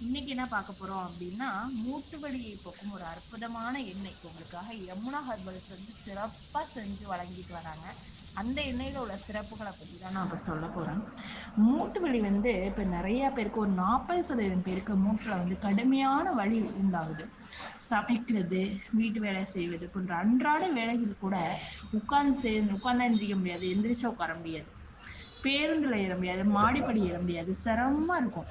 இன்னைக்கு என்ன பார்க்க போறோம் அப்படின்னா, மூட்டு வலியை போக்கும் ஒரு அற்புதமான எண்ணெய் உங்களுக்காக யமுனா ஹெர்பல்ஸ் வந்து சிறப்பா செஞ்சு வழங்கிட்டு வராங்க. அந்த எண்ணெயில உள்ள சிறப்புகளை பற்றி தான் நான் இப்போ சொல்ல போறேன். மூட்டு வலி வந்து இப்போ நிறைய பேருக்கு, ஒரு 40% பேருக்கு மூட்டில் வந்து கடுமையான வலி உண்டாகுது. சமைக்கிறது, வீட்டு வேலை செய்வது போன்ற அன்றாட வேலைகள் கூட உட்கார்ந்து எந்திரிக்க முடியாது, எந்திரிச்சா உட்கார முடியாது, பேருந்துல ஏற முடியாது, மாடிப்படி ஏற முடியாது, சிரமமா இருக்கும்.